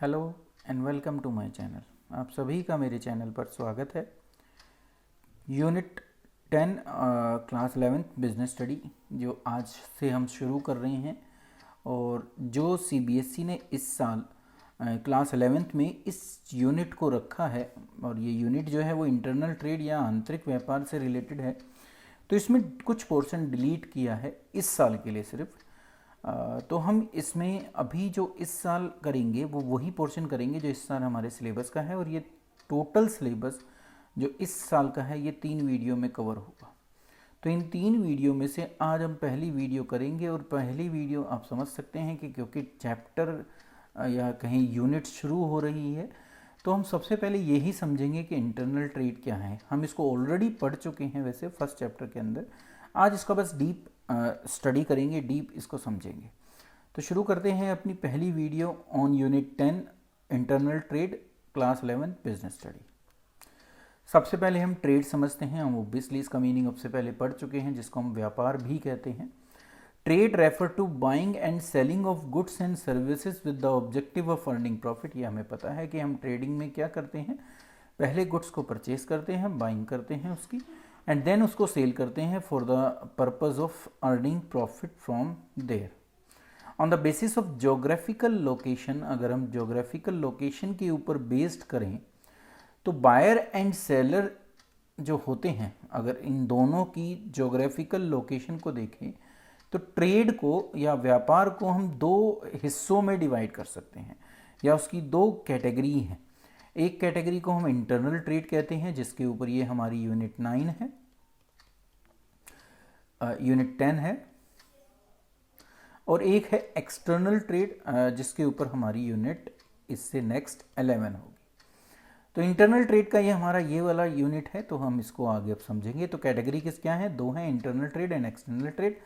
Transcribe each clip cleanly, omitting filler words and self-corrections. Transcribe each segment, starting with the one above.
Hello and welcome to my channel. आप सभी का मेरे चैनल पर स्वागत है। Unit 10 class 11th business study जो आज से हम शुरू कर रहे हैं, और जो सीबीएसई ने इस साल क्लास 11th में इस यूनिट को रखा है, और ये यूनिट जो है वो इंटरनल ट्रेड या आंतरिक व्यापार से रिलेटेड है। तो इसमें कुछ पोर्शन डिलीट किया है इस साल के लिए सिर्फ। तो हम इसमें अभी जो इस साल करेंगे वो वही पोर्शन करेंगे जो इस साल हमारे सिलेबस का है, और ये टोटल सिलेबस जो इस साल का है ये 3 वीडियो में कवर होगा। तो इन 3 वीडियो में से आज हम पहली वीडियो करेंगे, और पहली वीडियो आप समझ सकते हैं कि क्योंकि चैप्टर या कहीं यूनिट शुरू हो रही है, तो हम सबसे पहले यही समझेंगे कि इंटरनल ट्रेड क्या है। हम इसको ऑलरेडी पढ़ चुके हैं वैसे फर्स्ट चैप्टर के अंदर। आज इसका बस डीप स्टडी करेंगे, डीप इसको समझेंगे। तो शुरू करते हैं अपनी पहली video on unit 10 internal trade class 11 business study. सबसे पहले हम ट्रेड समझते हैं। हम ओब्वियसली इसका मीनिंग सबसे पहले पढ़ चुके हैं, जिसको हम व्यापार भी कहते हैं। Trade refer to buying and selling of goods and services with the objective of earning profit. ये हमें पता है कि हम ट्रेडिंग में क्या करते हैं, पहले गुड्स को परचेज करते हैं, बाइंग करते हैं उसकी, एंड देन उसको सेल करते हैं for the purpose of earning profit from there. On the basis of geographical location, अगर हम जोग्राफिकल लोकेशन के ऊपर बेस्ड करें तो बायर एंड सेलर जो होते हैं, अगर इन दोनों की जोग्राफिकल लोकेशन को देखें तो ट्रेड को या व्यापार को हम 2 हिस्सों में डिवाइड कर सकते हैं, या उसकी 2 कैटेगरी हैं। एक कैटेगरी को हम इंटरनल ट्रेड कहते हैं, जिसके ऊपर ये हमारी यूनिट 9 है, यूनिट 10 है, और एक है एक्सटर्नल ट्रेड, जिसके ऊपर हमारी यूनिट इससे नेक्स्ट 11 होगी। तो इंटरनल ट्रेड का ये हमारा ये वाला यूनिट है, तो हम इसको आगे अब समझेंगे। तो कैटेगरी किस क्या है, 2 हैं, internal trade and external trade.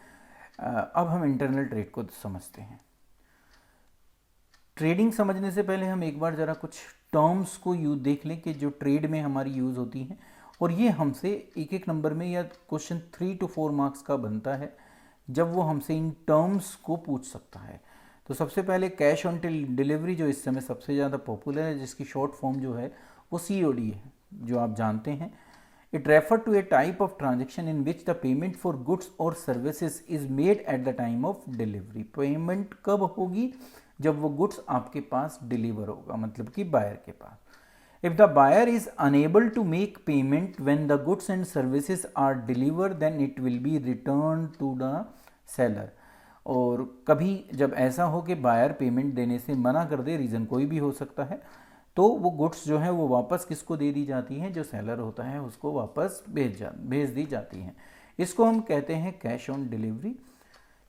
अब हम इंटरनल ट्रेड को समझते हैं। ट्रेडिंग समझने से पहले हम एक बार ज़रा कुछ टर्म्स को यूज देख लें कि जो ट्रेड में हमारी यूज़ होती हैं, और ये हमसे एक नंबर में या क्वेश्चन 3 to 4 मार्क्स का बनता है जब वो हमसे इन टर्म्स को पूछ सकता है। तो सबसे पहले कैश ऑन डिलीवरी, जो इस समय सबसे ज़्यादा पॉपुलर है, जिसकी शॉर्ट फॉर्म जो है वो COD है, जो आप जानते हैं। It refer to a type of transaction in which the payment for goods और services is made at the time of delivery. Payment कब होगी, जब वो गुड्स आपके पास डिलीवर होगा, मतलब कि बायर के पास। If the buyer is unable to make payment when the goods and services are delivered, then it will be returned to the seller। और कभी जब ऐसा हो कि बायर पेमेंट देने से मना कर दे, रीज़न कोई भी हो सकता है, तो वो गुड्स जो है वो वापस किसको दे दी जाती हैं, जो सेलर होता है उसको वापस भेज दी जाती हैं। इसको हम कहते हैं कैश ऑन डिलीवरी।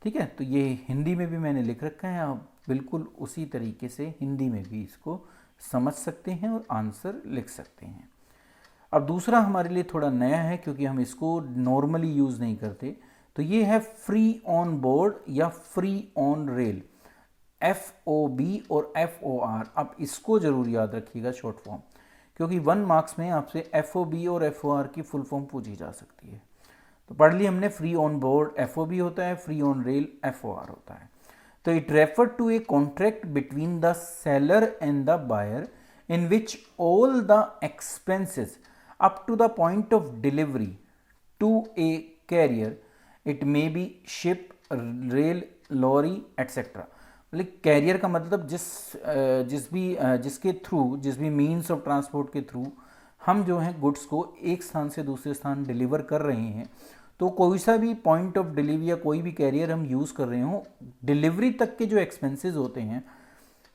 ठीक है, तो ये हिंदी में भी मैंने लिख रखा है, आप बिल्कुल उसी तरीके से हिंदी में भी इसको समझ सकते हैं और आंसर लिख सकते हैं। अब दूसरा हमारे लिए थोड़ा नया है, क्योंकि हम इसको नॉर्मली यूज़ नहीं करते। तो ये है फ्री ऑन बोर्ड या फ्री ऑन रेल, FOB और FOR। अब इसको ज़रूर याद रखिएगा शॉर्ट फॉर्म, क्योंकि 1 मार्क्स में आपसे FOB और FOR की फुल फॉर्म पूछी जा सकती है। तो पढ़ ली हमने, फ्री ऑन बोर्ड FOB होता है, फ्री ऑन रेल FOR होता है। तो it refer to a contract between the seller and the buyer in which all the expenses up to the point of delivery to a carrier, it may be ship, rail, lorry etcetera. मतलब carrier का मतलब जिसके through, जिस भी means of transport के through हम जो है गुड्स को एक स्थान से दूसरे स्थान डिलीवर कर रहे हैं, तो कोई सा भी पॉइंट ऑफ डिलीवरी या कोई भी कैरियर हम यूज़ कर रहे हो, डिलीवरी तक के जो एक्सपेंसेस होते हैं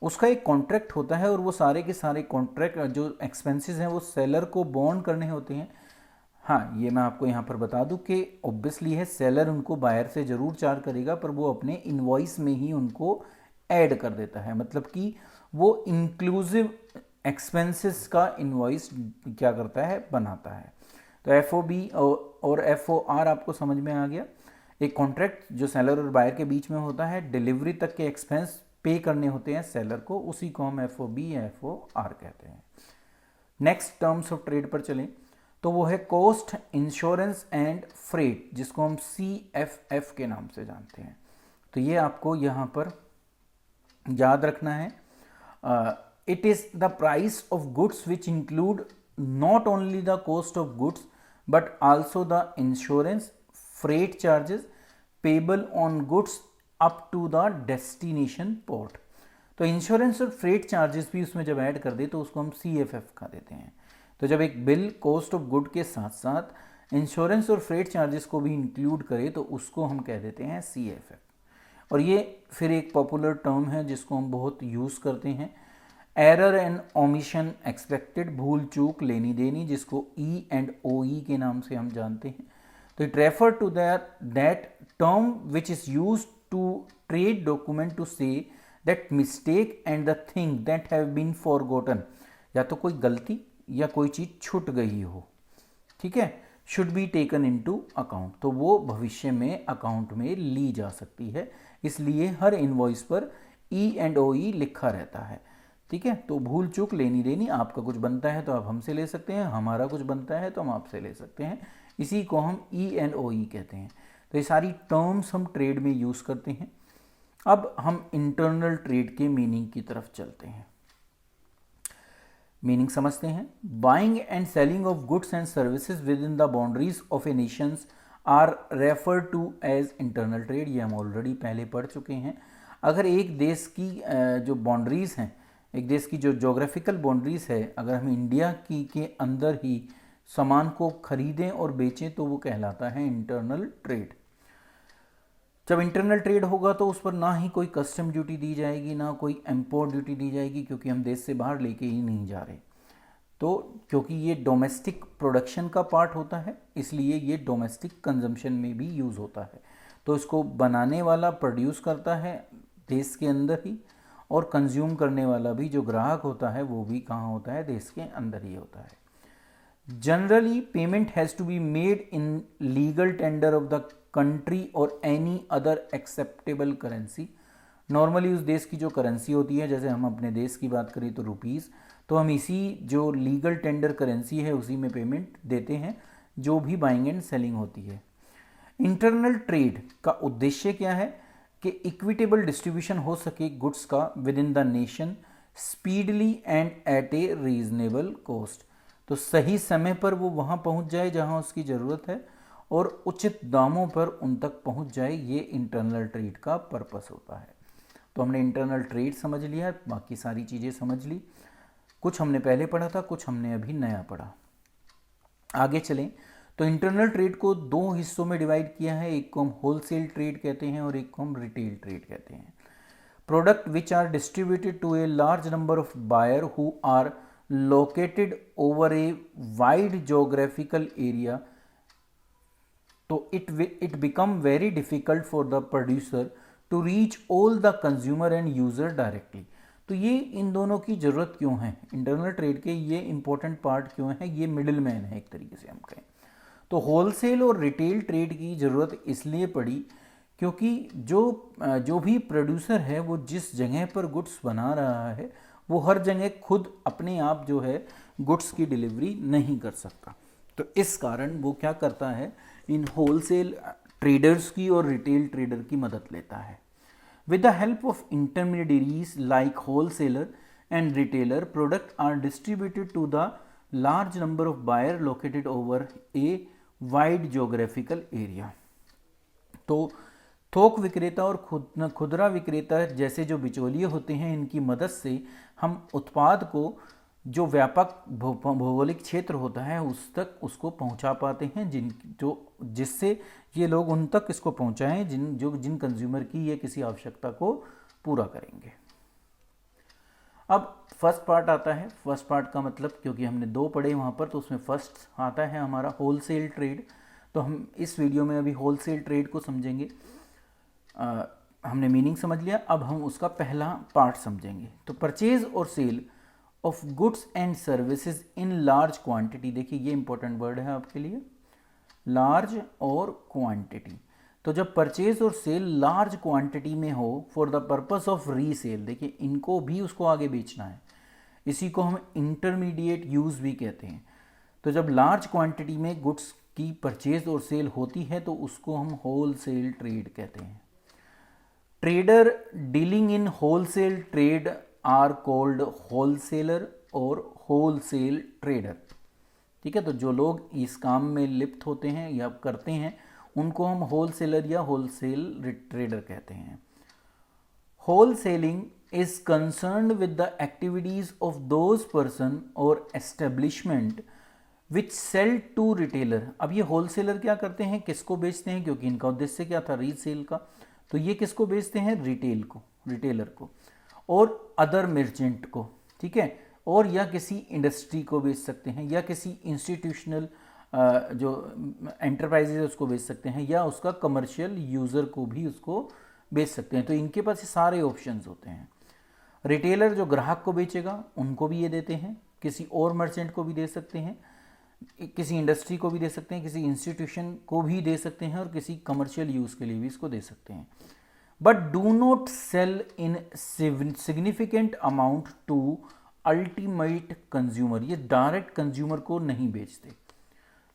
उसका एक कॉन्ट्रैक्ट होता है, और वो सारे के सारे कॉन्ट्रैक्ट जो एक्सपेंसेस हैं वो सेलर को बॉन्ड करने होते हैं। हाँ, ये मैं आपको यहाँ पर बता दूँ कि ऑब्वियसली है, सेलर उनको बायर से ज़रूर चार्ज करेगा, पर वो अपने इनवॉइस में ही उनको ऐड कर देता है, मतलब कि वो इंक्लूसिव एक्सपेंसेस का इनवॉइस क्या करता है, बनाता है। तो FOB और FOR आपको समझ में आ गया। एक कॉन्ट्रैक्ट जो सेलर और बायर के बीच में होता है, डिलीवरी तक के एक्सपेंस पे करने होते हैं सेलर को, उसी को हम FOB या FOR कहते हैं। नेक्स्ट टर्म्स ऑफ ट्रेड पर चलें तो वो है कॉस्ट, इंश्योरेंस एंड फ्रेट, जिसको हम CFF के नाम से जानते हैं। तो ये आपको यहाँ पर याद रखना है। it is the price of goods which include not only the cost of goods but also the insurance, freight charges payable on goods up to the destination port. तो इंश्योरेंस और फ्रेट चार्जेस भी उसमें जब add कर दे तो उसको हम CFF का देते हैं। तो जब एक बिल कॉस्ट ऑफ गुड के साथ साथ इंश्योरेंस और फ्रेट चार्जेस को भी इंक्लूड करे तो उसको हम कह देते हैं CFF। और ये फिर एक पॉपुलर टर्म है जिसको हम बहुत यूज़ करते हैं, एरर एंड ओमिशन एक्सपेक्टेड, भूल चूक लेनी देनी, जिसको E&OE के नाम से हम जानते हैं। तो it refer to that term which is use to trade document to say that mistake and the thing that have been forgotten, या तो कोई गलती या कोई चीज़ छूट गई हो, ठीक है, should be taken into account, तो वो भविष्य में अकाउंट में ली जा सकती है। इसलिए हर इनवॉइस पर E&OE लिखा रहता है, ठीक है। तो भूल चूक लेनी देनी, आपका कुछ बनता है तो आप हमसे ले सकते हैं, हमारा कुछ बनता है तो हम आपसे ले सकते हैं, इसी को हम E&OE कहते हैं। तो ये सारी टर्म्स हम ट्रेड में यूज़ करते हैं। अब हम इंटरनल ट्रेड के मीनिंग की तरफ चलते हैं। मीनिंग समझते हैं। Buying and selling of goods and services within the boundaries of a nations are refer to as internal trade, ये हम ऑलरेडी पहले पढ़ चुके हैं। अगर एक देश की जो बाउंड्रीज हैं, एक देश की जो जोग्राफिकल बाउंड्रीज है, अगर हम इंडिया की के अंदर ही सामान को खरीदें और बेचें तो वो कहलाता है इंटरनल ट्रेड। जब इंटरनल ट्रेड होगा तो उस पर ना ही कोई कस्टम ड्यूटी दी जाएगी, ना कोई इंपोर्ट ड्यूटी दी जाएगी, क्योंकि हम देश से बाहर लेके ही नहीं जा रहे। तो क्योंकि ये डोमेस्टिक प्रोडक्शन का पार्ट होता है, इसलिए ये डोमेस्टिक कंजम्पशन में भी यूज़ होता है। तो इसको बनाने वाला प्रोड्यूस करता है देश के अंदर ही, और कंज्यूम करने वाला भी जो ग्राहक होता है वो भी कहाँ होता है, देश के अंदर ही होता है। Generally payment has to be made in legal tender of the country और any other acceptable currency. Normally उस देश की जो करेंसी होती है, जैसे हम अपने देश की बात करें तो रुपीज़, तो हम इसी जो लीगल टेंडर करेंसी है उसी में पेमेंट देते हैं जो भी बाइंग एंड सेलिंग होती है। इंटरनल ट्रेड का उद्देश्य क्या है कि इक्विटेबल डिस्ट्रीब्यूशन हो सके गुड्स का within the nation speedily and at a reasonable cost. तो सही समय पर वो वहाँ पहुँच जाए जहाँ उसकी ज़रूरत है और उचित दामों पर उन तक पहुँच जाए, ये इंटरनल ट्रेड का पर्पस होता है। तो हमने इंटरनल ट्रेड समझ लिया, बाकी सारी चीज़ें समझ ली। कुछ हमने पहले पढ़ा था, कुछ हमने अभी नया पढ़ा। आगे चलें तो इंटरनल ट्रेड को दो हिस्सों में डिवाइड किया है, एक को हम होलसेल ट्रेड कहते हैं और एक को हम रिटेल ट्रेड कहते हैं। Product which are distributed to a large number of buyer who are located over a wide geographical area, तो it become very difficult for the producer to reach all the consumer and user directly। तो ये इन दोनों की ज़रूरत क्यों है, internal trade के ये इंपॉर्टेंट पार्ट क्यों है, ये मिडिल मैन है एक तरीके से हम कहें। तो होलसेल और रिटेल ट्रेड की ज़रूरत इसलिए पड़ी क्योंकि जो भी प्रोड्यूसर है वो जिस जगह पर गुड्स बना रहा है वो हर जगह खुद अपने आप जो है गुड्स की डिलीवरी नहीं कर सकता। तो इस कारण वो क्या करता है, इन होलसेल ट्रेडर्स की और रिटेल ट्रेडर की मदद लेता है। With the help of intermediaries like wholesaler and retailer, product are distributed to the large number of buyer located over a wide geographical area. तो थोक विक्रेता और खुदरा विक्रेता जैसे जो बिचौलिए होते हैं, इनकी मदद से हम उत्पाद को जो व्यापक भौगोलिक क्षेत्र होता है उस तक उसको पहुंचा पाते हैं, जिससे ये लोग उन तक इसको पहुंचाएं जिन कंज्यूमर की ये किसी आवश्यकता को पूरा करेंगे। अब फर्स्ट पार्ट आता है। फर्स्ट पार्ट का मतलब, क्योंकि हमने दो पढ़े वहाँ पर, तो उसमें फर्स्ट आता है हमारा होलसेल ट्रेड। तो हम इस वीडियो में अभी होलसेल ट्रेड को समझेंगे। हमने मीनिंग समझ लिया, अब हम उसका पहला पार्ट समझेंगे। तो परचेज और sale of goods and services in large quantity, देखिए ये इंपॉर्टेंट वर्ड है आपके लिए, लार्ज और क्वांटिटी। तो जब परचेज और सेल लार्ज क्वांटिटी में हो for the purpose of resale, देखिए इनको भी उसको आगे बेचना है, इसी को हम इंटरमीडिएट यूज भी कहते हैं। तो जब लार्ज क्वांटिटी में गुड्स की परचेज और सेल होती है तो उसको हम होलसेल ट्रेड कहते हैं। Trader dealing in wholesale trade are called wholesaler और होलसेल ट्रेडर। ठीक है, तो जो लोग इस काम में लिप्त होते हैं या करते हैं उनको हम होलसेलर या होलसेल ट्रेडर कहते हैं। Wholesaling is concerned with the activities of those person or establishment which sell to retailer। अब ये होलसेलर क्या करते हैं, किसको बेचते हैं, क्योंकि इनका उद्देश्य क्या था, रीसेल का, तो ये किसको बेचते हैं, रिटेल को, रिटेलर को और अदर मर्चेंट को। ठीक है, और या किसी इंडस्ट्री को बेच सकते हैं या किसी इंस्टीट्यूशनल जो एंटरप्राइजेज है उसको बेच सकते हैं या उसका कमर्शियल यूज़र को भी उसको बेच सकते हैं। तो इनके पास ये सारे ऑप्शंस होते हैं। रिटेलर जो ग्राहक को बेचेगा उनको भी ये देते हैं, किसी और मर्चेंट को भी दे सकते हैं, किसी इंडस्ट्री को भी दे सकते हैं, किसी इंस्टीट्यूशन को भी दे सकते हैं और किसी कमर्शियल यूज़ के लिए भी इसको दे सकते हैं। But do not sell in significant amount to ultimate consumer. ये डायरेक्ट कंज्यूमर को नहीं बेचते।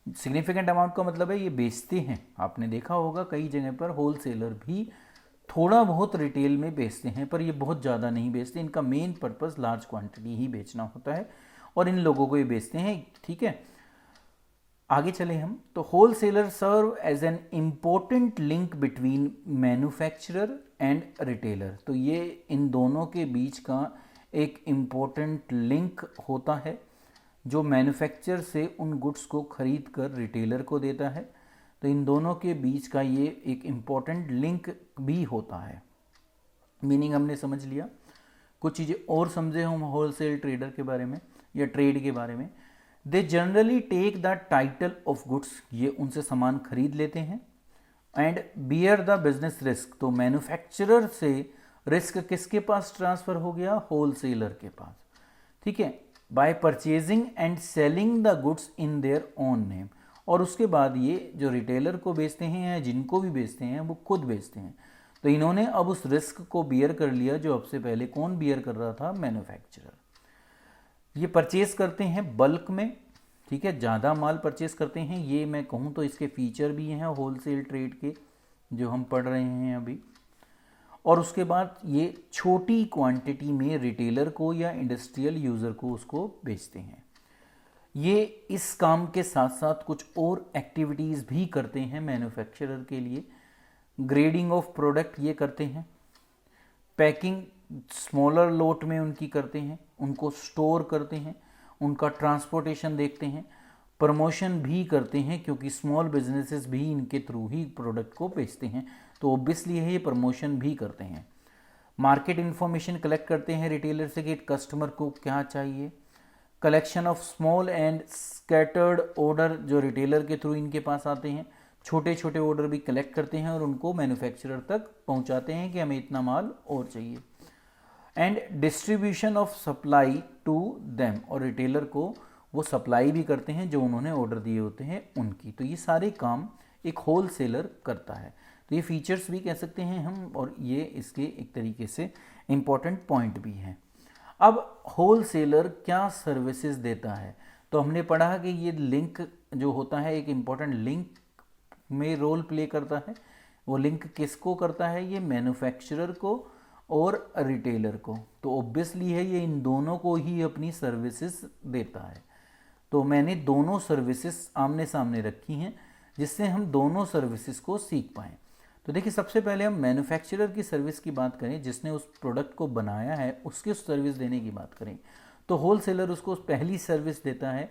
सिग्निफिकेंट अमाउंट का मतलब है ये बेचते हैं। आपने देखा होगा कई जगह पर होलसेलर भी थोड़ा बहुत रिटेल में बेचते हैं, पर ये बहुत ज़्यादा नहीं बेचते। इनका मेन पर्पस लार्ज क्वांटिटी ही बेचना होता है और इन लोगों को ये बेचते हैं। ठीक है, आगे चले हम। तो wholesaler serve as an important link between manufacturer and retailer. तो ये इन दोनों के बीच का एक इम्पोर्टेंट लिंक होता है जो मैन्युफैक्चर से उन गुड्स को खरीद कर रिटेलर को देता है। तो इन दोनों के बीच का ये एक इम्पॉर्टेंट लिंक भी होता है। मीनिंग हमने समझ लिया। कुछ चीज़ें और समझे हम होलसेल ट्रेडर के बारे में या ट्रेड के बारे में। They generally take the title of goods, ये उनसे सामान खरीद लेते हैं, and bear the business risk. तो मैन्युफैक्चरर से रिस्क किसके पास ट्रांसफ़र हो गया, होलसेलर के पास। ठीक है, bye purchasing and selling the goods in their own name. और उसके बाद ये जो रिटेलर को बेचते हैं या जिनको भी बेचते हैं वो खुद बेचते हैं। तो इन्होंने अब उस रिस्क को बियर कर लिया जो अब से पहले कौन बियर कर रहा था, मैन्युफैक्चरर। ये परचेज करते हैं बल्क में। ठीक है, ज़्यादा माल परचेज करते हैं। ये मैं कहूँ तो इसके फीचर भी हैं होलसेल ट्रेड के जो हम पढ़ रहे हैं अभी। और उसके बाद ये छोटी क्वांटिटी में रिटेलर को या इंडस्ट्रियल यूज़र को उसको बेचते हैं। ये इस काम के साथ साथ कुछ और एक्टिविटीज़ भी करते हैं मैन्युफैक्चरर के लिए। ग्रेडिंग ऑफ प्रोडक्ट ये करते हैं, पैकिंग स्मॉलर लॉट में उनकी करते हैं, उनको स्टोर करते हैं, उनका ट्रांसपोर्टेशन देखते हैं, प्रमोशन भी करते हैं क्योंकि स्मॉल बिजनेसेस भी इनके थ्रू ही प्रोडक्ट को बेचते हैं। तो ऑब्वियसली ये प्रमोशन भी करते हैं। मार्केट इन्फॉर्मेशन कलेक्ट करते हैं रिटेलर से कि कस्टमर को क्या चाहिए। Collection of small and scattered order जो रिटेलर के थ्रू इनके पास आते हैं, छोटे छोटे ऑर्डर भी कलेक्ट करते हैं और उनको मैन्युफैक्चरर तक पहुंचाते हैं कि हमें इतना माल और चाहिए। And distribution of supply to them, और रिटेलर को वो सप्लाई भी करते हैं जो उन्होंने ऑर्डर दिए होते हैं उनकी। तो ये सारे काम एक होलसेलर करता है। तो ये फीचर्स भी कह सकते हैं हम, और ये इसके एक तरीके से इम्पॉर्टेंट पॉइंट भी हैं। अब होलसेलर क्या सर्विसेज देता है, तो हमने पढ़ा कि ये लिंक जो होता है एक इम्पॉर्टेंट लिंक में रोल प्ले करता है। वो लिंक किसको करता है, ये मैन्युफैक्चरर को और रिटेलर को। तो ऑब्वियसली है ये इन दोनों को ही अपनी सर्विसेज देता है। तो मैंने दोनों सर्विसेज आमने सामने रखी हैं जिससे हम दोनों सर्विसेज को सीख पाएँ। तो देखिए, सबसे पहले हम मैन्युफैक्चरर की सर्विस की बात करें, जिसने उस प्रोडक्ट को बनाया है उसकी सर्विस देने की बात करें तो होलसेलर उसको पहली सर्विस देता है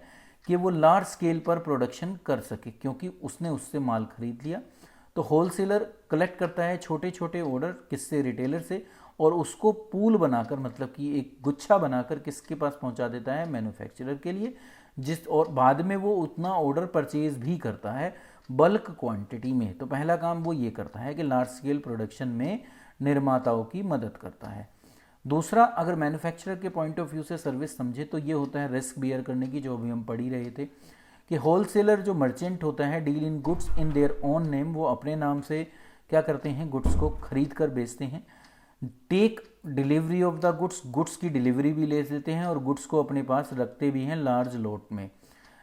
कि वो लार्ज स्केल पर प्रोडक्शन कर सके, क्योंकि उसने उससे माल खरीद लिया। तो होलसेलर कलेक्ट करता है छोटे छोटे ऑर्डर किससे, रिटेलर से, और उसको पूल बनाकर, मतलब कि एक गुच्छा बनाकर किसके पास पहुंचा देता है, मैन्युफैक्चरर के लिए। और बाद में वो उतना ऑर्डर परचेज भी करता है बल्क क्वांटिटी में। तो पहला काम वो ये करता है कि लार्ज स्केल प्रोडक्शन में निर्माताओं की मदद करता है। दूसरा, अगर मैन्युफैक्चरर के पॉइंट ऑफ व्यू से सर्विस समझे तो ये होता है रिस्क बियर करने की, जो अभी हम पढ़ ही रहे थे कि होलसेलर जो मर्चेंट होता है deal in goods in their own name, वो अपने नाम से क्या करते हैं, गुड्स को खरीद कर बेचते हैं। Take delivery of the goods, goods की डिलीवरी भी ले लेते हैं और गुड्स को अपने पास रखते भी हैं लार्ज लॉट में।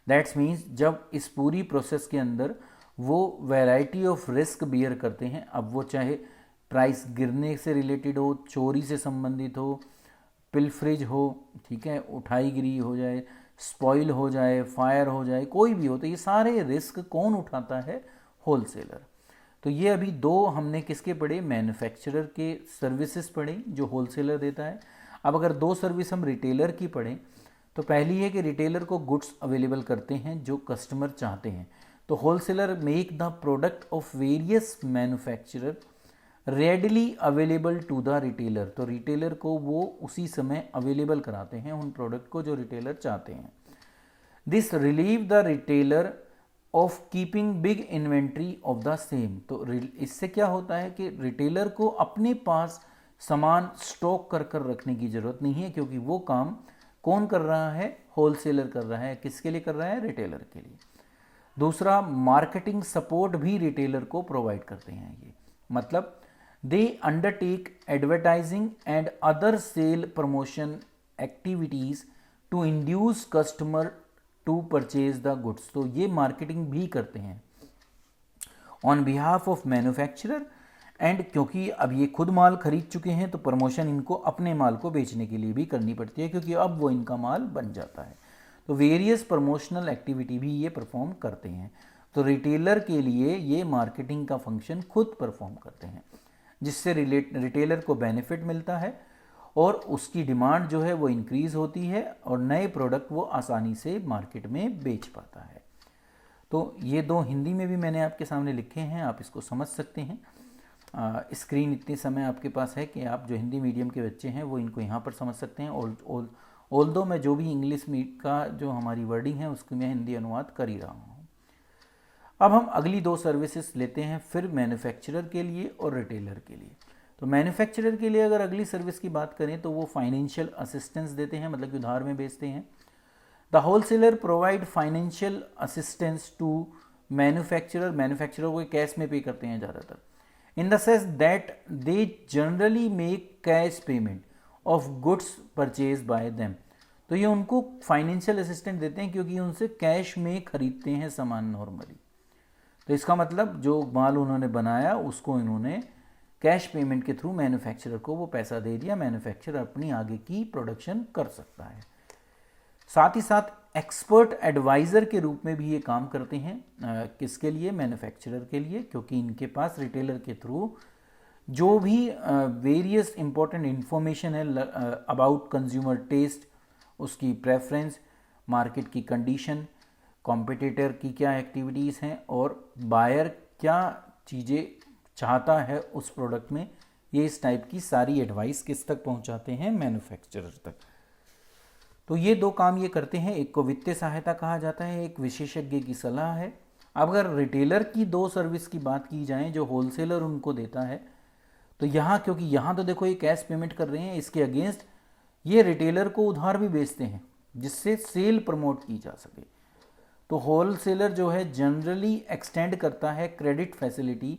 दैट्स मीन्स जब इस पूरी प्रोसेस के अंदर वो वैरायटी ऑफ रिस्क बियर करते हैं। अब वो चाहे प्राइस गिरने से रिलेटेड हो, चोरी से संबंधित हो, पिलफ्रेज हो, ठीक है, उठाईगिरी हो जाए, स्पॉइल हो जाए, फायर हो जाए, कोई भी हो, तो ये सारे रिस्क कौन उठाता है? होलसेलर। तो ये अभी दो हमने किसके पढ़े? मैन्युफैक्चरर के सर्विसेज पढ़े जो होलसेलर देता है। अब अगर दो सर्विस हम रिटेलर की पढ़ें, तो पहली है कि रिटेलर को गुड्स अवेलेबल करते हैं जो कस्टमर चाहते हैं। तो wholesaler make the product of various manufacturer readily available to the retailer. तो रिटेलर को वो उसी समय अवेलेबल कराते हैं उन प्रोडक्ट को जो रिटेलर चाहते हैं। This relieve the retailer of keeping big inventory of the same. तो इससे क्या होता है कि रिटेलर को अपने पास सामान स्टॉक कर कर रखने की ज़रूरत नहीं है, क्योंकि वो काम कौन कर रहा है? होलसेलर कर रहा है। किसके लिए कर रहा है? रिटेलर के लिए। दूसरा, मार्केटिंग सपोर्ट भी रिटेलर को प्रोवाइड करते हैं ये, मतलब they undertake advertising and other sale promotion activities to induce customer to purchase the goods. तो ये मार्केटिंग भी करते हैं on behalf of manufacturer and, क्योंकि अब ये खुद माल खरीद चुके हैं तो प्रमोशन इनको अपने माल को बेचने के लिए भी करनी पड़ती है, क्योंकि अब वो इनका माल बन जाता है। तो वेरियस प्रमोशनल एक्टिविटी भी ये परफॉर्म करते हैं। तो रिटेलर के लिए ये मार्केटिंग का फंक्शन खुद परफॉर्म करते हैं, जिससे रिटेलर को बेनिफिट मिलता है और उसकी डिमांड जो है वो इंक्रीज़ होती है और नए प्रोडक्ट वो आसानी से मार्केट में बेच पाता है। तो ये दो हिंदी में भी मैंने आपके सामने लिखे हैं, आप इसको समझ सकते हैं। स्क्रीन इतने समय आपके पास है कि आप जो हिंदी मीडियम के बच्चे हैं वो इनको यहाँ पर समझ सकते हैं। ऑल्दो मैं जो भी इंग्लिश का जो हमारी वर्डिंग है उसकी मैं हिंदी अनुवाद कर ही रहा हूँ। अब हम अगली दो सर्विसेज लेते हैं फिर मैन्युफैक्चरर के लिए और रिटेलर के लिए। तो मैन्युफैक्चरर के लिए अगर अगली सर्विस की बात करें तो वो फाइनेंशियल असिस्टेंस देते हैं, मतलब कि उधार में बेचते हैं। The wholesaler provide financial assistance to manufacturer को कैश में पे करते हैं ज़्यादातर, in the sense that they generally make cash payment of goods purchase by them. तो ये उनको फाइनेंशियल असिस्टेंट देते हैं क्योंकि उनसे कैश में खरीदते हैं सामान नॉर्मली। तो इसका मतलब जो माल उन्होंने बनाया उसको इन्होंने कैश पेमेंट के थ्रू मैन्युफैक्चरर को वो पैसा दे दिया, मैन्युफैक्चरर अपनी आगे की प्रोडक्शन कर सकता है। साथ ही साथ एक्सपर्ट एडवाइज़र के रूप में भी ये काम करते हैं। किसके लिए? मैन्युफैक्चरर के लिए, क्योंकि इनके पास रिटेलर के थ्रू जो भी वेरियस इंपॉर्टेंट इंफॉर्मेशन है अबाउट कंज्यूमर टेस्ट, उसकी प्रेफरेंस, मार्केट की कंडीशन, कॉम्पिटिटर की क्या एक्टिविटीज़ हैं और बायर क्या चीज़ें चाहता है उस प्रोडक्ट में, ये इस टाइप की सारी एडवाइस किस तक पहुंचाते हैं? मैन्युफैक्चरर तक। तो ये दो काम ये करते हैं, एक को वित्तीय सहायता कहा जाता है, एक विशेषज्ञ की सलाह है। अब अगर रिटेलर की दो सर्विस की बात की जाए जो होलसेलर उनको देता है, तो यहाँ क्योंकि यहाँ तो देखो ये कैश पेमेंट कर रहे हैं, इसके अगेंस्ट ये रिटेलर को उधार भी बेचते हैं जिससे सेल प्रमोट की जा सके। तो होलसेलर जो है जनरली एक्सटेंड करता है credit facility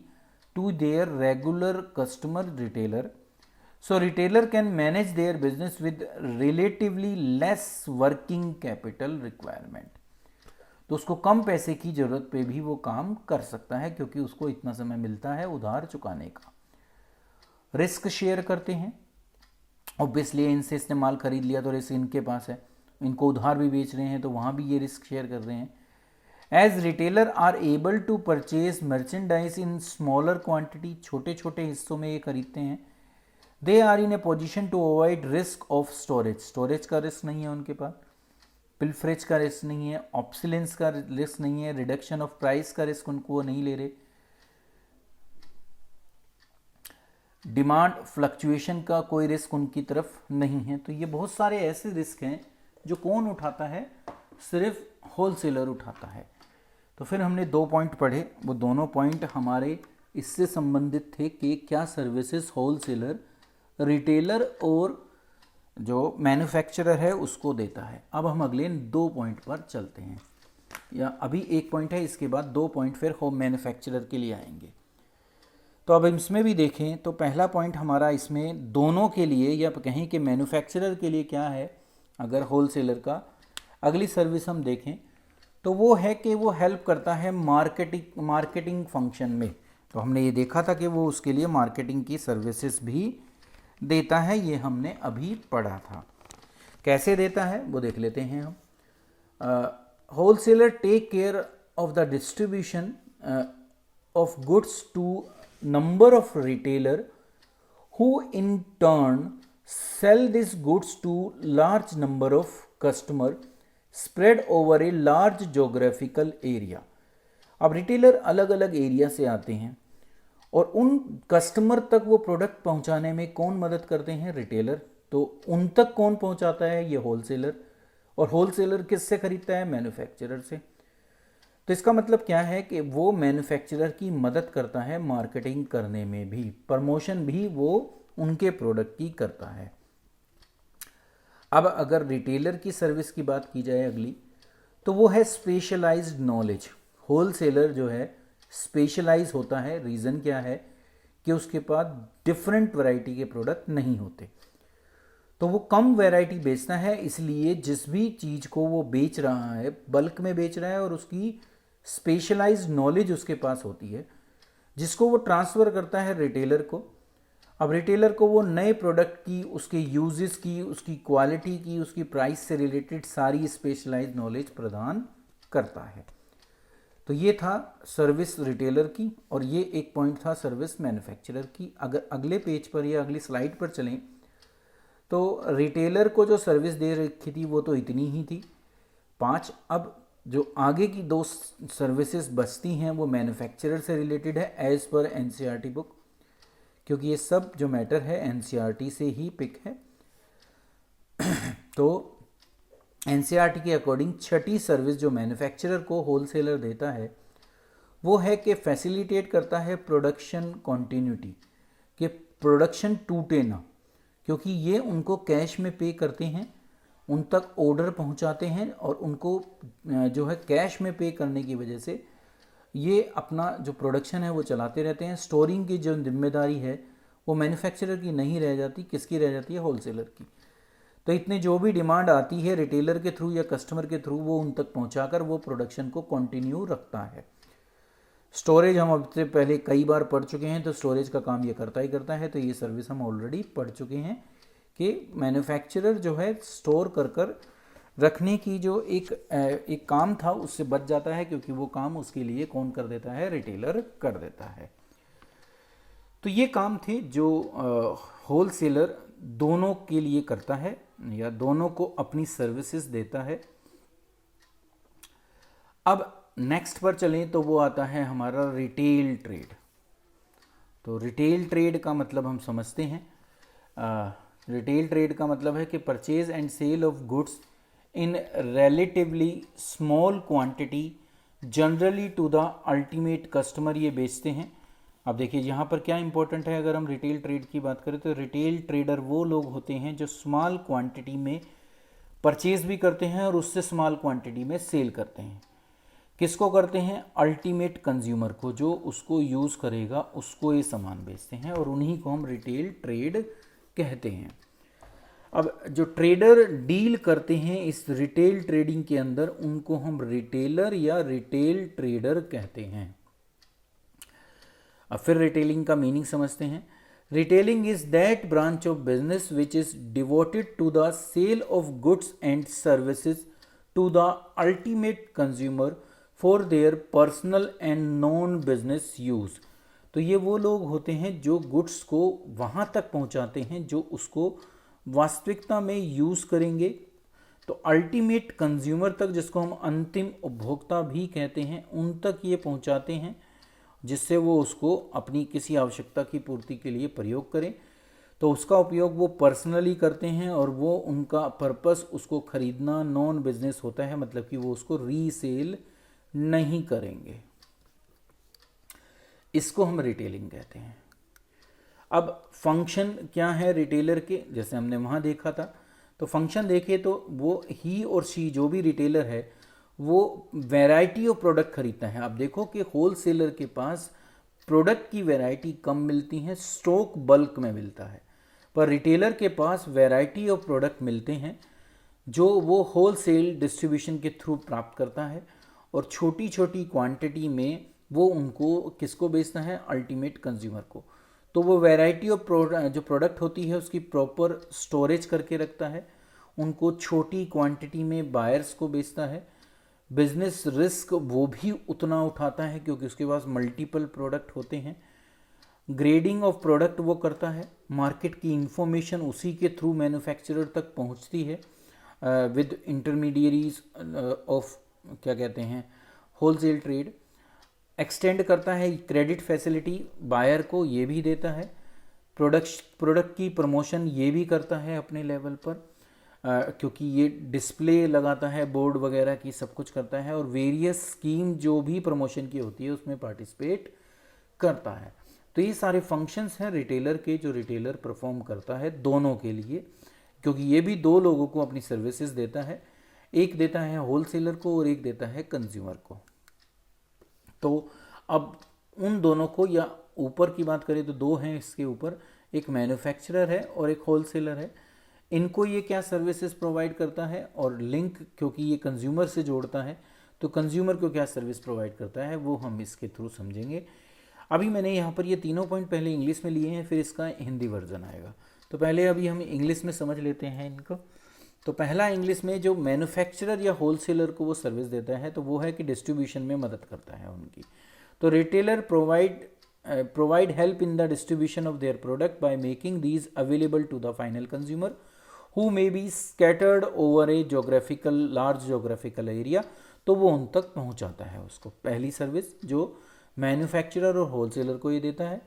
to their regular customer retailer, so retailer can manage their business with relatively less working capital requirement. तो उसको कम पैसे की ज़रूरत पे भी वो काम कर सकता है क्योंकि उसको इतना समय मिलता है उधार चुकाने का। रिस्क शेयर करते हैं, ऑब्वियसली इनसे इसने माल खरीद लिया तो रिस्क इनके पास है, इनको उधार भी बेच रहे हैं तो वहाँ भी ये रिस्क शेयर कर रहे हैं। As retailer are able to purchase merchandise in smaller quantity, छोटे छोटे हिस्सों में ये खरीदते हैं। They are in a position to avoid risk of storage, storage का रिस्क नहीं है उनके पास, पिलफ्रेज का रिस्क नहीं है, ऑब्सोलेंस का रिस्क नहीं है, रिडक्शन ऑफ प्राइस का रिस्क उनको वो नहीं ले रहे, डिमांड फ्लक्चुएशन का कोई रिस्क उनकी तरफ नहीं है। तो ये बहुत सारे ऐसे रिस्क हैं जो कौन उठाता है? सिर्फ होलसेलर उठाता है। तो फिर हमने दो पॉइंट पढ़े, वो दोनों पॉइंट हमारे इससे संबंधित थे कि क्या सर्विसेज होलसेलर रिटेलर और जो मैन्युफैक्चरर है उसको देता है। अब हम अगले दो पॉइंट पर चलते हैं, या अभी एक पॉइंट है, इसके बाद दो पॉइंट फिर होम मैन्युफैक्चरर के लिए आएंगे। तो अब इसमें भी देखें तो पहला पॉइंट हमारा इसमें दोनों के लिए, या कहें कि मैन्युफैक्चरर के लिए क्या है अगर होलसेलर का, अगली सर्विस हम देखें तो वो है कि वो हेल्प करता है मार्केटिंग फंक्शन में। तो हमने ये देखा था कि वो उसके लिए मार्केटिंग की सर्विसेज भी देता है, ये हमने अभी पढ़ा था। कैसे देता है वो देख लेते हैं हम। Wholesaler take care of the distribution of goods to number of retailer who in turn sell these goods to large number of customer spread over a large geographical area। अब रिटेलर अलग अलग एरिया से आते हैं और उन customer तक वो प्रोडक्ट पहुंचाने में कौन मदद करते हैं? रिटेलर। तो उन तक कौन पहुंचाता है? ये होलसेलर। और होलसेलर किससे खरीदता है? मैन्युफैक्चरर से। तो इसका मतलब क्या है कि वो मैन्युफैक्चरर की मदद करता है मार्केटिंग करने में भी, प्रमोशन भी वो उनके प्रोडक्ट की करता है। अब अगर रिटेलर की सर्विस की बात की जाए अगली, तो वो है स्पेशलाइज्ड नॉलेज। होलसेलर जो है स्पेशलाइज होता है। रीज़न क्या है कि उसके पास डिफरेंट वैरायटी के प्रोडक्ट नहीं होते, तो वो कम वैरायटी बेचता है, इसलिए जिस भी चीज़ को वो बेच रहा है बल्क में बेच रहा है और उसकी स्पेशलाइज्ड नॉलेज उसके पास होती है, जिसको वो ट्रांसफ़र करता है रिटेलर को। अब रिटेलर को वो नए प्रोडक्ट की, उसके यूजेस की, उसकी क्वालिटी की, उसकी प्राइस से रिलेटेड सारी स्पेशलाइज्ड नॉलेज प्रदान करता है। तो ये था सर्विस रिटेलर की, और ये एक पॉइंट था सर्विस मैन्युफैक्चरर की। अगर अगले पेज पर या अगली स्लाइड पर चलें तो रिटेलर को जो सर्विस दे रखी थी वो तो इतनी ही थी, 5। अब जो आगे की 2 सर्विसेज बचती हैं वो मैन्युफैक्चरर से रिलेटेड है एज पर एनसीईआरटी बुक, क्योंकि ये सब जो मैटर है एनसीईआरटी से ही पिक है। तो एनसीईआरटी के अकॉर्डिंग छठी सर्विस जो मैन्युफैक्चरर को होलसेलर देता है वो है कि फैसिलिटेट करता है प्रोडक्शन कॉन्टिन्यूटी, कि प्रोडक्शन टूटे ना, क्योंकि ये उनको कैश में पे करते हैं, उन तक ऑर्डर पहुंचाते हैं, और उनको जो है कैश में पे करने की वजह से ये अपना जो प्रोडक्शन है वो चलाते रहते हैं। स्टोरिंग की जो जिम्मेदारी है वो मैन्युफैक्चरर की नहीं रह जाती, किसकी रह जाती है? होलसेलर की। तो इतने जो भी डिमांड आती है रिटेलर के थ्रू या कस्टमर के थ्रू, वो उन तक पहुंचाकर वो प्रोडक्शन को कंटिन्यू रखता है। स्टोरेज हम अब से पहले कई बार पढ़ चुके हैं, तो स्टोरेज का काम ये करता ही करता है। तो ये सर्विस हम ऑलरेडी पढ़ चुके हैं कि मैन्युफैक्चरर जो है स्टोर कर कर रखने की जो एक काम था उससे बच जाता है, क्योंकि वो काम उसके लिए कौन कर देता है? रिटेलर कर देता है। तो ये काम थे जो होलसेलर दोनों के लिए करता है या दोनों को अपनी सर्विसेज देता है। अब नेक्स्ट पर चलें तो वो आता है हमारा रिटेल ट्रेड। तो रिटेल ट्रेड का मतलब हम समझते हैं, रिटेल ट्रेड का मतलब है कि purchase and sale of goods in relatively small quantity generally to the ultimate customer, ये बेचते हैं। अब देखिए यहाँ पर क्या इंपॉर्टेंट है, अगर हम रिटेल ट्रेड की बात करें तो रिटेल ट्रेडर वो लोग होते हैं जो स्मॉल क्वांटिटी में परचेज भी करते हैं और उससे स्मॉल क्वांटिटी में सेल करते हैं। किसको करते हैं? अल्टीमेट कंज्यूमर को, जो उसको यूज़ करेगा उसको ये सामान बेचते हैं, और उन्हीं को हम रिटेल ट्रेड कहते हैं। अब जो ट्रेडर डील करते हैं इस रिटेल ट्रेडिंग के अंदर, उनको हम रिटेलर या रिटेल ट्रेडर कहते हैं। अब फिर रिटेलिंग का मीनिंग समझते हैं। Retailing is that branch of business which is devoted to the sale of goods and services to the ultimate consumer for their personal and non business use. तो ये वो लोग होते हैं जो गुड्स को वहाँ तक पहुँचाते हैं जो उसको वास्तविकता में यूज़ करेंगे। तो अल्टीमेट कंज्यूमर तक, जिसको हम अंतिम उपभोक्ता भी कहते हैं, उन तक ये पहुँचाते हैं, जिससे वो उसको अपनी किसी आवश्यकता की पूर्ति के लिए प्रयोग करें। तो उसका उपयोग वो पर्सनली करते हैं और वो उनका पर्पस उसको खरीदना नॉन बिजनेस होता है, मतलब कि वो उसको रीसेल नहीं करेंगे। इसको हम रिटेलिंग कहते हैं। अब फंक्शन क्या है रिटेलर के, जैसे हमने वहाँ देखा था, तो फंक्शन देखे तो वो ही और शी जो भी रिटेलर है वो वैरायटी ऑफ प्रोडक्ट खरीदता है। आप देखो कि होलसेलर के पास प्रोडक्ट की वैरायटी कम मिलती है, स्टॉक बल्क में मिलता है, पर रिटेलर के पास वैरायटी ऑफ प्रोडक्ट मिलते हैं जो वो होलसेल डिस्ट्रीब्यूशन के थ्रू प्राप्त करता है, और छोटी छोटी क्वांटिटी में वो उनको किसको बेचता है? अल्टीमेट कंज्यूमर को। तो वो वैरायटी ऑफ जो प्रोडक्ट होती है उसकी प्रॉपर स्टोरेज करके रखता है, उनको छोटी क्वांटिटी में बायर्स को बेचता है। बिजनेस रिस्क वो भी उतना उठाता है क्योंकि उसके पास मल्टीपल प्रोडक्ट होते हैं। ग्रेडिंग ऑफ प्रोडक्ट वो करता है, मार्केट की इंफॉर्मेशन उसी के थ्रू मैन्युफैक्चरर तक पहुंचती है विद इंटरमीडियरीज ऑफ क्या कहते हैं होलसेल ट्रेड। एक्सटेंड करता है क्रेडिट फैसिलिटी बायर को, ये भी देता है। प्रोडक्ट की प्रमोशन ये भी करता है अपने लेवल पर, क्योंकि ये डिस्प्ले लगाता है बोर्ड वगैरह की, सब कुछ करता है। और वेरियस स्कीम जो भी प्रमोशन की होती है उसमें पार्टिसिपेट करता है। तो ये सारे फंक्शंस हैं रिटेलर के, जो रिटेलर परफॉर्म करता है दोनों के लिए, क्योंकि ये भी दो लोगों को अपनी सर्विसेज देता है, एक देता है होलसेलर को और एक देता है कंज्यूमर को। तो अब उन दोनों को, या ऊपर की बात करें तो दो हैं इसके ऊपर, एक मैन्युफैक्चरर है और एक होलसेलर है। इनको ये क्या सर्विसेज प्रोवाइड करता है, और लिंक क्योंकि ये कंज्यूमर से जोड़ता है तो कंज्यूमर को क्या सर्विस प्रोवाइड करता है वो हम इसके थ्रू समझेंगे। अभी मैंने यहाँ पर ये तीनों पॉइंट पहले इंग्लिश में लिए हैं, फिर इसका हिंदी वर्जन आएगा। तो पहले अभी हम इंग्लिश में समझ लेते हैं इनको। तो पहला इंग्लिश में जो मैन्युफैक्चरर या होलसेलर को वो सर्विस देता है तो वो है कि डिस्ट्रीब्यूशन में मदद करता है उनकी। तो retailer provide help in the distribution of their product by making these available to the final consumer who may be scattered over a large geographical area. तो वो उन तक पहुंचाता है उसको, पहली सर्विस जो मैन्युफैक्चरर और होलसेलर को ये देता है।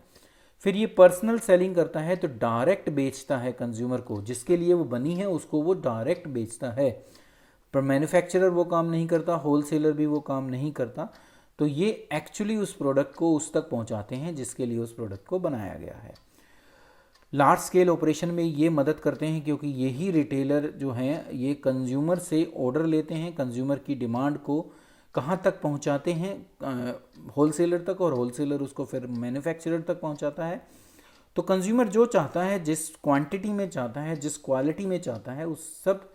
फिर ये पर्सनल सेलिंग करता है, तो डायरेक्ट बेचता है कंज्यूमर को, जिसके लिए वो बनी है उसको वो डायरेक्ट बेचता है। पर मैन्युफैक्चरर वो काम नहीं करता, होलसेलर भी वो काम नहीं करता। तो ये एक्चुअली उस प्रोडक्ट को उस तक पहुंचाते हैं जिसके लिए उस प्रोडक्ट को बनाया गया है। लार्ज स्केल ऑपरेशन में ये मदद करते हैं क्योंकि यही रिटेलर जो हैं ये कंज्यूमर से ऑर्डर लेते हैं, कंज्यूमर की डिमांड को कहाँ तक पहुँचाते हैं होलसेलर तक, और होलसेलर उसको फिर मैन्युफैक्चरर तक पहुँचाता है। तो कंज्यूमर जो चाहता है, जिस क्वांटिटी में चाहता है, जिस क्वालिटी में चाहता है, उस सब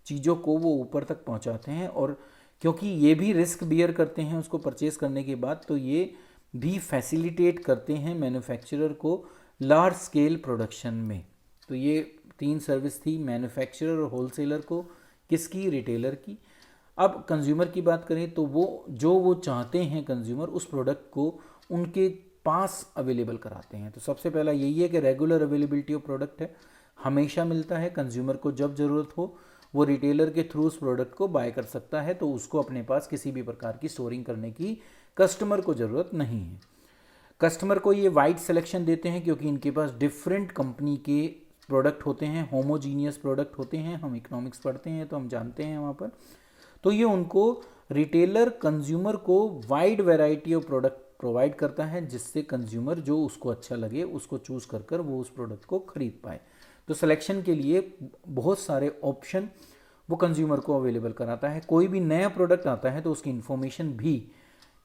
चीज़ों को वो ऊपर तक पहुँचाते हैं। और क्योंकि ये भी रिस्क बियर करते हैं उसको परचेज करने के बाद, तो ये भी फैसिलिटेट करते हैं मैन्युफैक्चरर को लार्ज स्केल प्रोडक्शन में। तो ये तीन सर्विस थी मैन्युफैक्चरर और होलसेलर को, किसकी, रिटेलर की। अब कंज्यूमर की बात करें तो वो चाहते हैं कंज्यूमर उस प्रोडक्ट को उनके पास अवेलेबल कराते हैं। तो सबसे पहला यही है कि रेगुलर अवेलेबिलिटी ऑफ प्रोडक्ट है, हमेशा मिलता है। कंज्यूमर को जब ज़रूरत हो वो रिटेलर के थ्रू उस प्रोडक्ट को बाय कर सकता है, तो उसको अपने पास किसी भी प्रकार की स्टोरिंग करने की कस्टमर को ज़रूरत नहीं है। कस्टमर को ये वाइड सिलेक्शन देते हैं क्योंकि इनके पास डिफरेंट कंपनी के प्रोडक्ट होते हैं, होमोजीनियस प्रोडक्ट होते हैं। हम इकोनॉमिक्स पढ़ते हैं तो हम जानते हैं वहाँ पर। तो ये उनको रिटेलर कंज्यूमर को wide variety of product provide करता है, जिससे कंज्यूमर जो उसको अच्छा लगे उसको चूज़ कर वो उस प्रोडक्ट को खरीद पाए। तो सिलेक्शन के लिए बहुत सारे ऑप्शन वो कंज्यूमर को अवेलेबल कराता है। कोई भी नया प्रोडक्ट आता है तो उसकी इन्फॉर्मेशन भी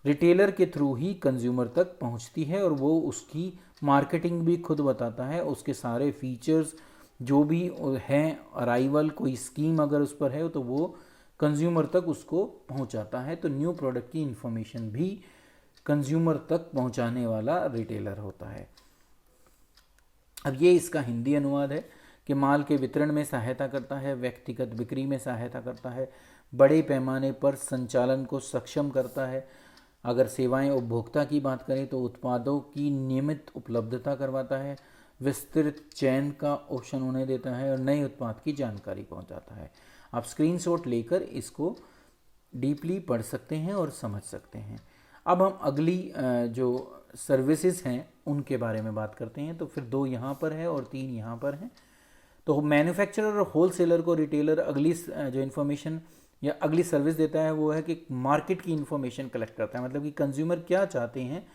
रिटेलर के थ्रू ही कंज्यूमर तक पहुंचती है, और वो उसकी मार्केटिंग भी खुद बताता है। उसके सारे फीचर्स जो भी हैं, अराइवल कोई स्कीम अगर उस पर है तो वो कंज्यूमर तक उसको पहुंचाता है। तो न्यू प्रोडक्ट की इन्फॉर्मेशन भी कंज्यूमर तक पहुंचाने वाला रिटेलर होता है। अब ये इसका हिंदी अनुवाद है कि माल के वितरण में सहायता करता है, व्यक्तिगत बिक्री में सहायता करता है, बड़े पैमाने पर संचालन को सक्षम करता है। अगर सेवाएं उपभोक्ता की बात करें तो उत्पादों की नियमित उपलब्धता करवाता है, विस्तृत चयन का ऑप्शन उन्हें देता है और नए उत्पाद की जानकारी पहुंचाता है। आप स्क्रीनशॉट लेकर इसको डीपली पढ़ सकते हैं और समझ सकते हैं। अब हम अगली जो सर्विसेज हैं उनके बारे में बात करते हैं। तो फिर 2 यहाँ पर है और 3 यहाँ पर हैं। तो मैन्युफैक्चरर और होलसेलर को रिटेलर अगली जो इन्फॉर्मेशन या अगली सर्विस देता है वो है कि मार्केट की इन्फॉर्मेशन कलेक्ट करता है। मतलब कि कंज्यूमर क्या चाहते हैं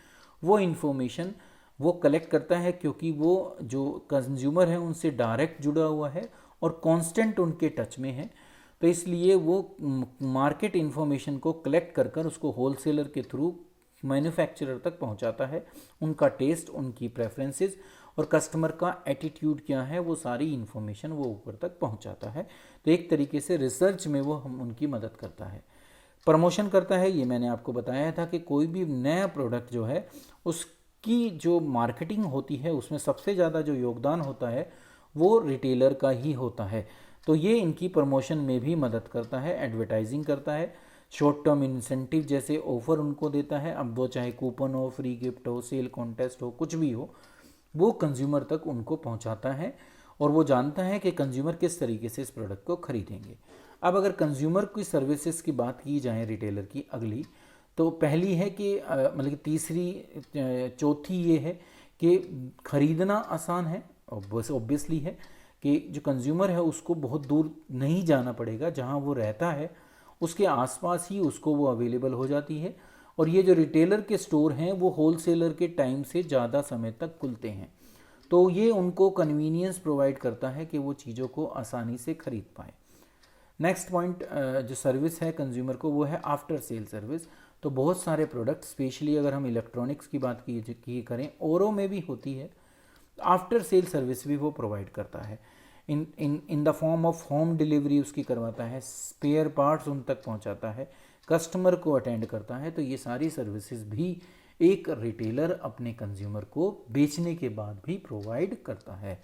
वो इन्फॉर्मेशन वो कलेक्ट करता है, क्योंकि वो जो कंज्यूमर है उनसे डायरेक्ट जुड़ा हुआ है और कांस्टेंट उनके टच में है। तो इसलिए वो मार्केट इन्फॉर्मेशन को कलेक्ट कर उसको होलसेलर के थ्रू मैन्युफैक्चरर तक पहुंचाता है। उनका टेस्ट, उनकी प्रेफरेंसेस और कस्टमर का एटीट्यूड क्या है वो सारी इन्फॉर्मेशन वो ऊपर तक पहुंचाता है। तो एक तरीके से रिसर्च में वो हम उनकी मदद करता है। प्रमोशन करता है, ये मैंने आपको बताया था कि कोई भी नया प्रोडक्ट जो है कि जो मार्केटिंग होती है उसमें सबसे ज़्यादा जो योगदान होता है वो रिटेलर का ही होता है। तो ये इनकी प्रमोशन में भी मदद करता है, एडवर्टाइजिंग करता है, शॉर्ट टर्म इंसेंटिव जैसे ऑफर उनको देता है। अब वो चाहे कूपन हो, फ्री गिफ्ट हो, सेल कॉन्टेस्ट हो, कुछ भी हो, वो कंज्यूमर तक उनको पहुंचाता है और वो जानता है कि कंज्यूमर किस तरीके से इस प्रोडक्ट को खरीदेंगे। अब अगर कंज्यूमर की सर्विसेज की बात की जाए रिटेलर की अगली, तो पहली है कि मतलब कि तीसरी चौथी ये है कि खरीदना आसान है। ऑब्वियसली है कि जो कंज्यूमर है उसको बहुत दूर नहीं जाना पड़ेगा, जहाँ वो रहता है उसके आसपास ही उसको वो अवेलेबल हो जाती है। और ये जो रिटेलर के स्टोर हैं वो होलसेलर के टाइम से ज़्यादा समय तक खुलते हैं, तो ये उनको कन्वीनियंस प्रोवाइड करता है कि वो चीज़ों को आसानी से खरीद पाए। नेक्स्ट पॉइंट जो सर्विस है कंज्यूमर को, वो है आफ्टर सेल सर्विस। तो बहुत सारे प्रोडक्ट, स्पेशली अगर हम इलेक्ट्रॉनिक्स की बात की करें, औरों में भी होती है, आफ्टर सेल सर्विस भी वो प्रोवाइड करता है। In the form of home delivery उसकी करवाता है, स्पेयर पार्ट्स उन तक पहुंचाता है, कस्टमर को अटेंड करता है। तो ये सारी सर्विसेज भी एक रिटेलर अपने कंज्यूमर को बेचने के बाद भी प्रोवाइड करता है।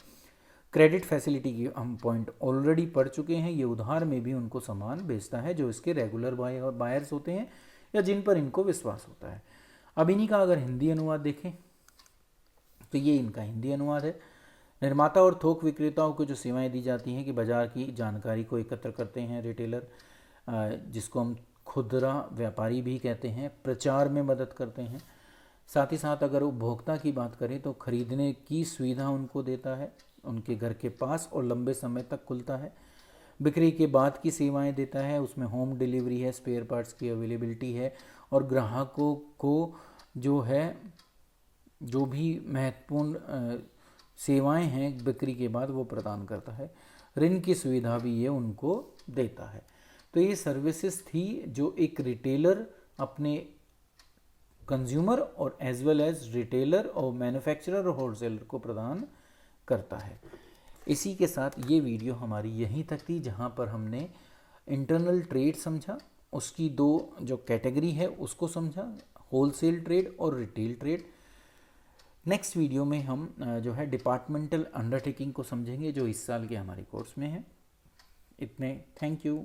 क्रेडिट फैसिलिटी की हम पॉइंट ऑलरेडी पढ़ चुके हैं। ये उधार में भी उनको सामान बेचता है जो इसके रेगुलर बायर्स होते हैं या जिन पर इनको विश्वास होता है। अब इन्हीं का अगर हिंदी अनुवाद देखें तो ये इनका हिंदी अनुवाद है। निर्माता और थोक विक्रेताओं को जो सेवाएं दी जाती हैं कि बाजार की जानकारी को एकत्र करते हैं रिटेलर, जिसको हम खुदरा व्यापारी भी कहते हैं, प्रचार में मदद करते हैं। साथ ही साथ अगर उपभोक्ता की बात करें तो खरीदने की सुविधा उनको देता है, उनके घर के पास और लंबे समय तक खुलता है। बिक्री के बाद की सेवाएं देता है, उसमें होम डिलीवरी है, स्पेयर पार्ट्स की अवेलेबिलिटी है और ग्राहकों को जो है जो भी महत्वपूर्ण सेवाएं हैं बिक्री के बाद वो प्रदान करता है। ऋण की सुविधा भी ये उनको देता है। तो ये सर्विसेज थी जो एक रिटेलर अपने कंज्यूमर और एज वेल एज रिटेलर और मैन्युफैक्चरर और होलसेलर को प्रदान करता है। इसी के साथ ये वीडियो हमारी यहीं तक थी, जहाँ पर हमने इंटरनल ट्रेड समझा, उसकी दो जो कैटेगरी है उसको समझा, होलसेल ट्रेड और रिटेल ट्रेड। नेक्स्ट वीडियो में हम जो है डिपार्टमेंटल अंडरटेकिंग को समझेंगे जो इस साल के हमारे कोर्स में है। इतने, थैंक यू।